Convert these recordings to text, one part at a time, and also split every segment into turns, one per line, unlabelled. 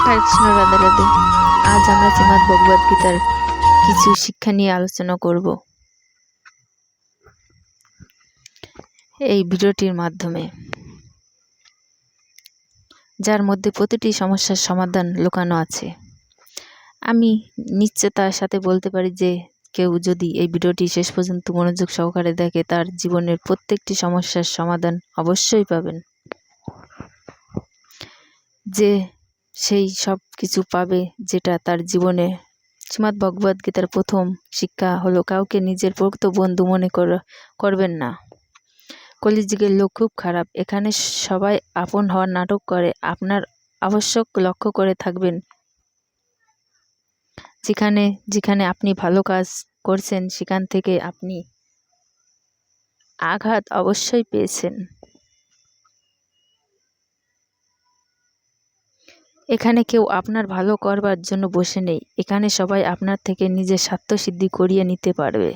হরে কৃষ্ণ, রাধে রাধে। আজ আমরা শ্রীমদ্ ভগবদ গীতার কিছু শিক্ষা নিয়ে আলোচনা করব এই ভিডিওটির মাধ্যমে, যার মধ্যে প্রতিটি সমস্যার সমাধান লুকানো আছে। আমি নিশ্চয়তার সাথে বলতে পারি যে কেউ যদি এই ভিডিওটি শেষ পর্যন্ত মনোযোগ সহকারে দেখে, তার জীবনের প্রত্যেকটি সমস্যার সমাধান অবশ্যই পাবেন। যে সেই সব কিছু পাবে যেটা তার জীবনে। শ্রীমদ্ ভগবদ গীতার প্রথম শিক্ষা হলো, কাউকে নিজের প্রকৃত বন্ধু মনে করবেন না। কলিযুগের লোক খুব খারাপ। এখানে সবাই আপন হওয়ার নাটক করে। আপনার আবশ্যক লক্ষ্য করে থাকবেন, যেখানে যেখানে আপনি ভালো কাজ করছেন সেখান থেকে আপনি আঘাত অবশ্যই পেয়েছেন। এখানে কেউ আপনার ভালো করবার জন্য বসে নেই। এখানে সবাই আপনার থেকে নিজের স্বার্থ সিদ্ধি করিয়ে নিতে পারবে।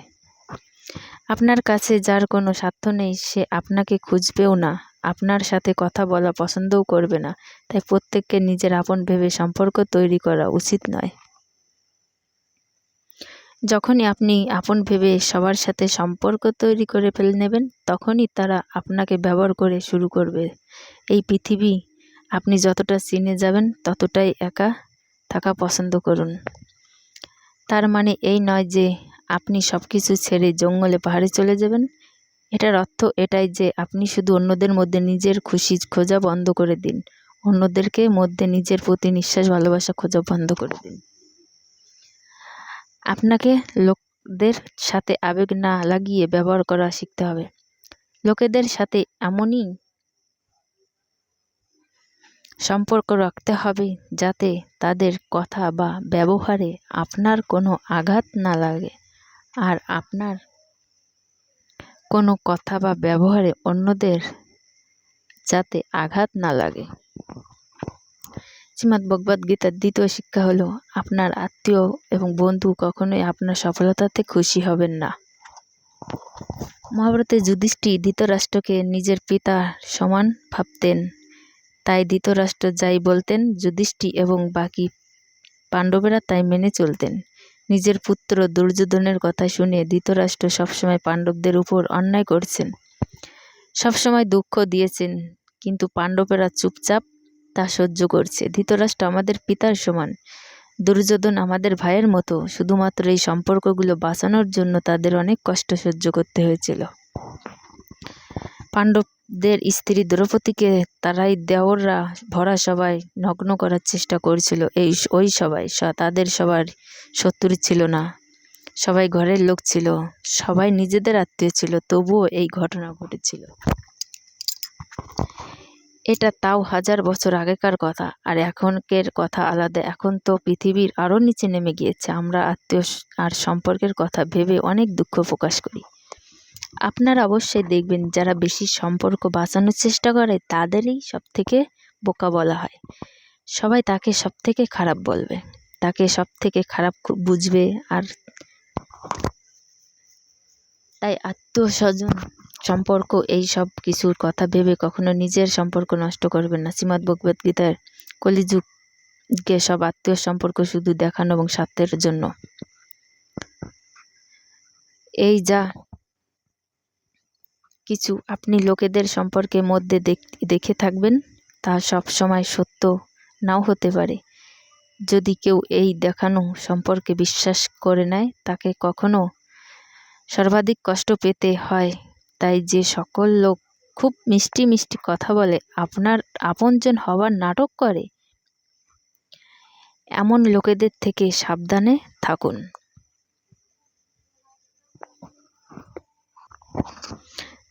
আপনার কাছে যার কোনো স্বার্থ নেই, সে আপনাকে খুঁজবেও না, আপনার সাথে কথা বলা পছন্দও করবে না। তাই প্রত্যেককে নিজের আপন ভেবে সম্পর্ক তৈরি করা উচিত নয়। যখনই আপনি আপন ভেবে সবার সাথে সম্পর্ক তৈরি করে ফেলে নেবেন, তখনই তারা আপনাকে ব্যবহার করে শুরু করবে। এই পৃথিবী আপনি যতটা চিনে যাবেন, ততটাই একা থাকা পছন্দ করুন। তার মানে এই নয় যে আপনি সব কিছু ছেড়ে জঙ্গলে পাহাড়ে চলে যাবেন। এটার অর্থ এটাই যে আপনি শুধু অন্যদের মধ্যে নিজের খুশি খোঁজা বন্ধ করে দিন। অন্যদেরকে মধ্যে নিজের প্রতি নিঃশ্বাস ভালোবাসা খোঁজা বন্ধ করে দিন। আপনাকে লোকদের সাথে আবেগ না লাগিয়ে ব্যবহার করা শিখতে হবে। লোকেদের সাথে এমনই সম্পর্ক রাখতে হবে যাতে তাদের কথা বা ব্যবহারে আপনার কোনো আঘাত না লাগে, আর আপনার কোনো কথা বা ব্যবহারে অন্যদের যাতে আঘাত না লাগে। শ্রীমদ্ ভগবদ গীতার দ্বিতীয় শিক্ষা হলো, আপনার আত্মীয় এবং বন্ধু কখনোই আপনার সফলতাতে খুশি হবেন না। মহাভারতে যুধিষ্ঠির ধৃতরাষ্ট্রকে নিজের পিতার সমান ভাবতেন। তাই ধৃতরাষ্ট্র যাই বলতেন, যুধিষ্ঠির এবং বাকি পাণ্ডবেরা তাই মেনে চলতেন। নিজের পুত্র দুর্যোধনের কথা শুনে ধৃতরাষ্ট্র সবসময় পাণ্ডবদের উপর অন্যায় করছেন, সবসময় দুঃখ দিয়েছেন, কিন্তু পাণ্ডবেরা চুপচাপ তা সহ্য করছে। ধৃতরাষ্ট্র আমাদের পিতার সমান, দুর্যোধন আমাদের ভাইয়ের মতো। শুধুমাত্র এই সম্পর্কগুলো বাঁচানোর জন্য তাদের অনেক কষ্ট সহ্য করতে হয়েছিল। পাণ্ডবদের স্ত্রী দ্রৌপদীকে তারাই দেওররা ভরা সবাই নগ্ন করার চেষ্টা করছিল। ওই সবাই তাদের সবার শত্রু ছিল না, সবাই ঘরের লোক ছিল, সবাই নিজেদের আত্মীয় ছিল। তবুও এই ঘটনা ঘটেছিল। এটা তাও 1000 বছর আগেকার কথা, আর এখনকার কথা আলাদা। এখন তো পৃথিবীর আরও নিচে নেমে গিয়েছে। আমরা আত্মীয় আর সম্পর্কের কথা ভেবে অনেক দুঃখ প্রকাশ করি। আপনারা অবশ্যই দেখবেন, যারা বেশি সম্পর্ক বাঁচানোর চেষ্টা করে তাদেরই সবথেকে বোকা বলা হয়। সবাই তাকে সবথেকে খারাপ বলবে, তাকে সবথেকে খারাপ বুঝবে। আর তাই আত্মীয় স্বজন সম্পর্ক এই সব কিছুর কথা ভেবে কখনো নিজের সম্পর্ক নষ্ট করবেন না। শ্রীমদ্ ভগবদ গীতার কলিযুগে সব আত্মীয় সম্পর্ক শুধু দেখানো এবং স্বার্থের জন্য। এই যা কিছু আপনি লোকেদের সম্পর্কের মধ্যে দেখে থাকবেন, তা সব সময় সত্য নাও হতে পারে। যদি কেউ এই দেখানো সম্পর্কে বিশ্বাস করে নেয়, তাকে কখনো সর্বাধিক কষ্ট পেতে হয়। তাই যে সকল লোক খুব মিষ্টি মিষ্টি কথা বলে, আপনার আপনজন হওয়ার নাটক করে, এমন লোকেদের থেকে সাবধানে থাকুন।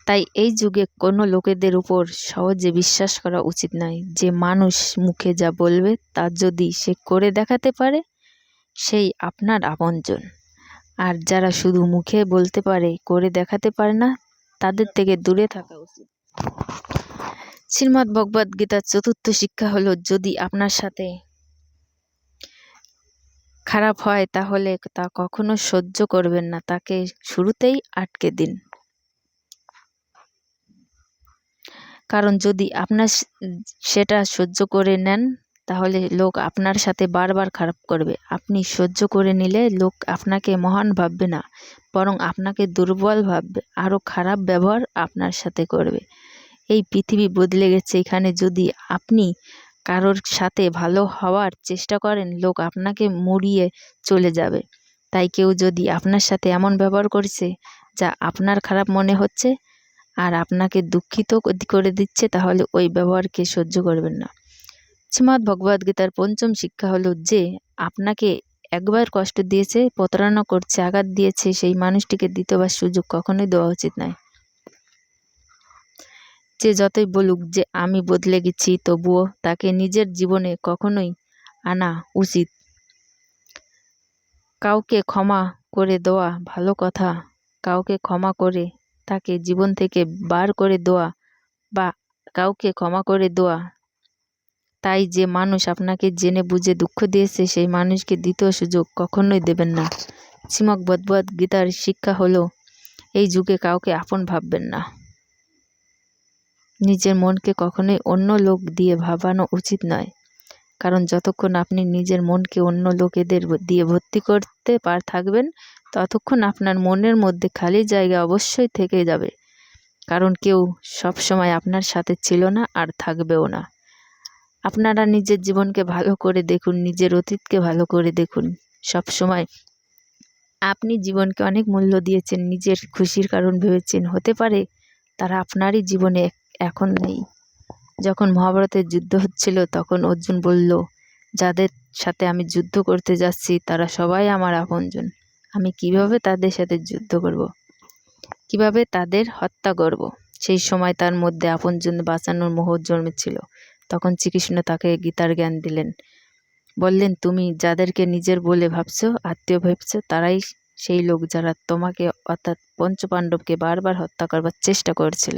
তাই এই যুগে কোনো লোকেদের উপর সহজে বিশ্বাস করা উচিত নয়। যে মানুষ মুখে যা বলবে তা যদি সে করে দেখাতে পারে, সেই আপনার আপনজন। আর যারা শুধু মুখে বলতে পারে, করে দেখাতে পারে না, তাদের থেকে দূরে থাকা উচিত। শ্রীমদ্ ভগবদ গীতার চতুর্থ শিক্ষা হলো, যদি আপনার সাথে খারাপ হয় তাহলে তা কখনো সহ্য করবেন না, তাকে শুরুতেই আটকে দিন। কারণ যদি আপনার সেটা সহ্য করে নেন, তাহলে লোক আপনার সাথে বারবার খারাপ করবে। আপনি সহ্য করে নিলে লোক আপনাকে মহান ভাববে না, বরং আপনাকে দুর্বল ভাববে, আরও খারাপ ব্যবহার আপনার সাথে করবে। এই পৃথিবী বদলে গেছে এখানে। যদি আপনি কারোর সাথে ভালো হওয়ার চেষ্টা করেন, লোক আপনাকে মুড়িয়ে চলে যাবে। তাই কেউ যদি আপনার সাথে এমন ব্যবহার করছে যা আপনার খারাপ মনে হচ্ছে আর আপনাকে দুঃখিত করে দিচ্ছে, তাহলে ওই ব্যবহারকে সহ্য করবেন না। শ্রীমদ্ ভগবদ্গীতার পঞ্চম শিক্ষা হলো যে আপনাকে একবার কষ্ট দিয়েছে, প্রতারণা করছে, আঘাত দিয়েছে, সেই মানুষটিকে দ্বিতীয়বার সুযোগ কখনোই দেওয়া উচিত নয়। যে যতই বলুক যে আমি বদলে গেছি, তবুও তাকে নিজের জীবনে কখনোই আনা উচিত। কাউকে ক্ষমা করে দেওয়া ভালো কথা, কাউকে ক্ষমা করে তাকে জীবন থেকে বার করে দেওয়া বা কাউকে ক্ষমা করে দেওয়া। তাই যে মানুষ আপনাকে জেনে বুঝে দুঃখ দিয়েছে, সেই মানুষকে দ্বিতীয় সুযোগ কখনোই দেবেন না। শ্রীমদ্ ভগবদ্গীতার শিক্ষা হলো এই যুগে কাউকে আপন ভাববেন না। নিজের মনকে কখনোই অন্য লোক দিয়ে ভাবানো উচিত নয়, কারণ যতক্ষণ আপনি নিজের মনকে অন্য লোকেদের দিয়ে ভর্তি করতে থাকবেন, ততক্ষণ আপনার মনের মধ্যে খালি জায়গা অবশ্যই থেকে যাবে। কারণ কেউ সবসময় আপনার সাথে ছিল না আর থাকবেও না। আপনারা নিজের জীবনকে ভালো করে দেখুন, নিজের অতীতকে ভালো করে দেখুন। সব সময় আপনি জীবনকে অনেক মূল্য দিয়েছেন, নিজের খুশির কারণ ভেবেছেন। হতে পারে তারা আপনারই জীবনে এখন নেই। যখন মহাভারতের যুদ্ধ হচ্ছিল, তখন অর্জুন বলল, যাদের সাথে আমি যুদ্ধ করতে যাচ্ছি তারা সবাই আমার আপনজন। আমি কিভাবে তাদের সাথে যুদ্ধ করব, কিভাবে তাদের হত্যা করব? সেই সময় তার মধ্যে আপনজন বাঁচানোর মোহ জন্মেছিল। তখন শ্রীকৃষ্ণ তাকে গীতার জ্ঞান দিলেন, বললেন, তুমি যাদেরকে নিজের বলে ভাবছো, আত্মীয় ভাবছো, তারাই সেই লোক যারা তোমাকে অর্থাৎ পঞ্চপাণ্ডবকে বারবার হত্যা করবার চেষ্টা করছিল।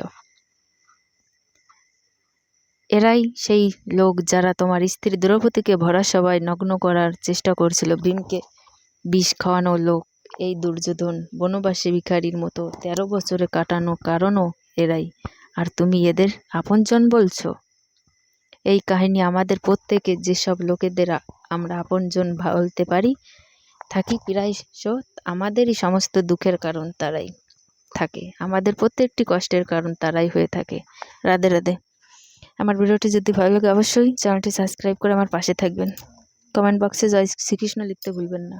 এরাই সেই লোক যারা তোমার স্ত্রী দ্রৌপদীকে ভরা সভায় নগ্ন করার চেষ্টা করছিল। ভীমকে বিষ খাওয়ানো লোক এই দুর্যোধন, বনবাসী ভিখারির মতো 13 বছরে কাটানো কারণও এরাই। আর তুমি এদের আপনজন বলছো? এই কাহিনী আমাদের প্রত্যেকে যেসব লোকেদের আমরা আপনজন বলতে পারি থাকি, প্রায় আমাদেরই সমস্ত দুঃখের কারণ তারাই থাকে, আমাদের প্রত্যেকটি কষ্টের কারণ তারাই হয়ে থাকে। রাধে রাধে। আমার ভিডিওটি যদি ভালো লাগে অবশ্যই চ্যানেলটি সাবস্ক্রাইব করে আমার পাশে থাকবেন। কমেন্ট বক্সে জয় শ্রীকৃষ্ণ লিখতে ভুলবেন না।